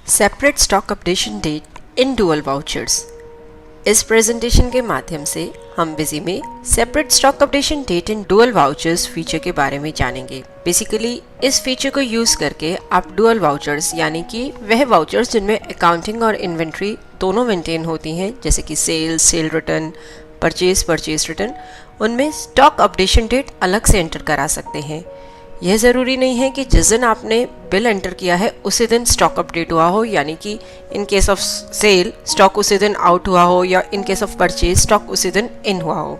Separate stock updation date in dual vouchers. इस presentation के माध्यम से हम बिजी में separate stock updation date in dual vouchers feature के बारे में जानेंगे। बेसिकली इस फीचर को यूज़ करके आप डुअल वाउचर्स यानी कि वह वाउचर्स जिनमें अकाउंटिंग और इन्वेंट्री दोनों मेंटेन होती हैं, जैसे कि सेल रिटर्न, परचेज रिटर्न, उनमें स्टॉक अपडेशन डेट अलग से एंटर करा सकते हैं। यह ज़रूरी नहीं है कि जिस दिन आपने बिल एंटर किया है उसी दिन स्टॉक अपडेट हुआ हो, यानी कि in case of sell stock उसी दिन आउट हुआ हो या in case of purchase stock उसी दिन इन हुआ हो।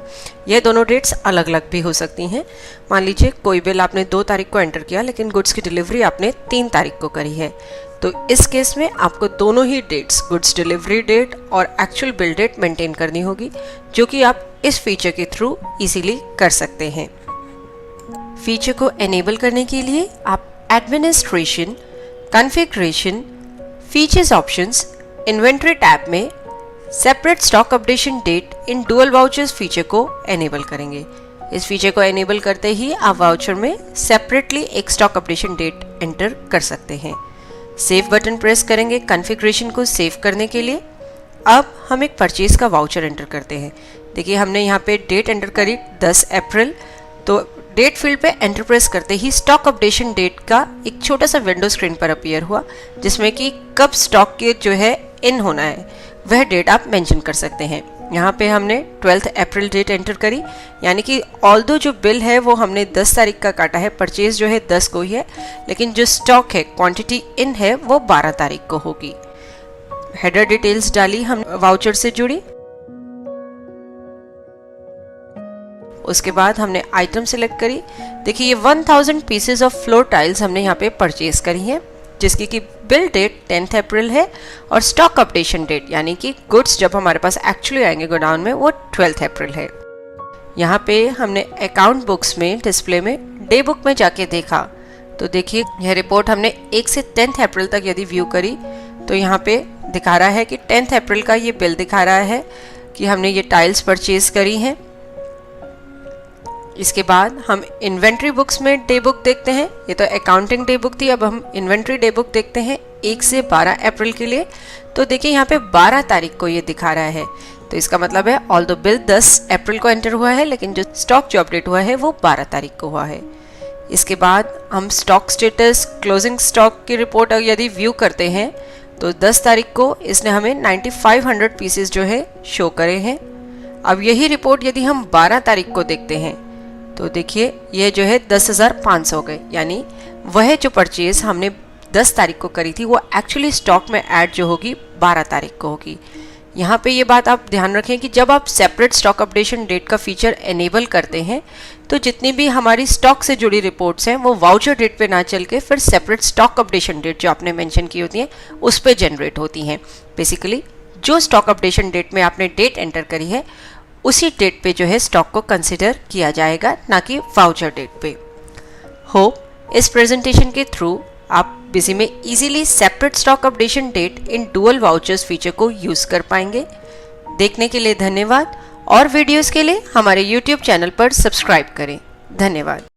यह दोनों डेट्स अलग अलग भी हो सकती हैं। मान लीजिए कोई बिल आपने 2 तारीख को एंटर किया लेकिन गुड्स की डिलीवरी आपने 3 तारीख को करी है, तो इस केस में आपको दोनों ही डेट्स, गुड्स डिलीवरी डेट और एक्चुअल बिल डेट मेंटेन करनी होगी, जो कि आप इस फीचर के थ्रू इजीली कर सकते हैं। फीचर को एनेबल करने के लिए आप administration, configuration, features options, inventory tab में separate stock updation date in dual vouchers feature को एनेबल करेंगे। इस फीचर को एनेबल करते ही आप वाउचर में सेपरेटली एक स्टॉक अपडेशन डेट एंटर कर सकते हैं। सेव बटन प्रेस करेंगे कॉन्फ़िगरेशन को सेव करने के लिए। अब हम एक परचेज का वाउचर एंटर करते हैं। देखिए हमने यहाँ पे डेट एंटर करी 10 अप्रैल, तो डेट फील्ड पे एंटर प्रेस करते ही स्टॉक अपडेशन डेट का एक छोटा सा विंडो स्क्रीन पर अपीयर हुआ, जिसमें कि कब स्टॉक के जो है इन होना है वह डेट आप मेंशन कर सकते हैं। यहाँ पे हमने 12 अप्रैल डेट एंटर करी, यानी कि ऑल्दो जो बिल है वो हमने 10 तारीख का काटा है, परचेज जो है 10 को ही है, लेकिन जो स्टॉक है, क्वांटिटी इन है, वो 12 तारीख को होगी। हेडर डिटेल्स डाली हम वाउचर से जुड़ी। उसके बाद हमने आइटम सिलेक्ट करी। देखिए ये 1000 पीसेज ऑफ फ्लोर टाइल्स हमने यहाँ पे परचेज करी हैं, जिसकी कि बिल डेट 10 अप्रैल है और स्टॉक अपडेशन डेट यानी कि गुड्स जब हमारे पास एक्चुअली आएंगे गोडाउन में वो 12 अप्रैल है। यहाँ पे हमने अकाउंट बुक्स में डिस्प्ले में डे बुक में जाके देखा, तो देखिए यह रिपोर्ट हमने 1 से 10 अप्रैल तक यदि व्यू करी तो यहाँ पे दिखा रहा है कि 10 अप्रैल का ये बिल दिखा रहा है कि हमने ये टाइल्स परचेज करी हैं। इसके बाद हम इन्वेंट्री बुक्स में डे बुक देखते हैं। ये तो अकाउंटिंग डे बुक थी, अब हम इन्वेंट्री डे बुक देखते हैं 1 से 12 अप्रैल के लिए। तो देखिए यहाँ पे 12 तारीख को ये दिखा रहा है, तो इसका मतलब है ऑल्दो बिल 10 अप्रैल को एंटर हुआ है लेकिन जो स्टॉक जो अपडेट हुआ है वो 12 तारीख को हुआ है। इसके बाद हम स्टॉक स्टेटस, क्लोजिंग स्टॉक की रिपोर्ट यदि व्यू करते हैं तो 10 तारीख को इसने हमें 9500 पीसेस जो है शो करे हैं। अब यही रिपोर्ट यदि हम 12 तारीख को देखते हैं तो देखिए यह जो है 10,500 हो गए, यानी वह जो परचेज हमने 10 तारीख को करी थी वो एक्चुअली स्टॉक में ऐड जो होगी 12 तारीख को होगी। यहाँ पे ये बात आप ध्यान रखें कि जब आप सेपरेट स्टॉक अपडेशन डेट का फीचर एनेबल करते हैं तो जितनी भी हमारी स्टॉक से जुड़ी रिपोर्ट्स हैं वो वाउचर डेट पे ना चल के फिर सेपरेट स्टॉक अपडेशन डेट जो आपने मेंशन की होती हैं उस पर जनरेट होती हैं। बेसिकली जो स्टॉक अपडेशन डेट में आपने डेट एंटर करी है उसी डेट पे जो है स्टॉक को कंसिडर किया जाएगा, ना कि वाउचर डेट पे। होप इस प्रेजेंटेशन के थ्रू आप बिजी में easily separate stock updation date in dual vouchers feature को यूज़ कर पाएंगे। देखने के लिए धन्यवाद और वीडियोस के लिए हमारे YouTube चैनल पर सब्सक्राइब करें। धन्यवाद।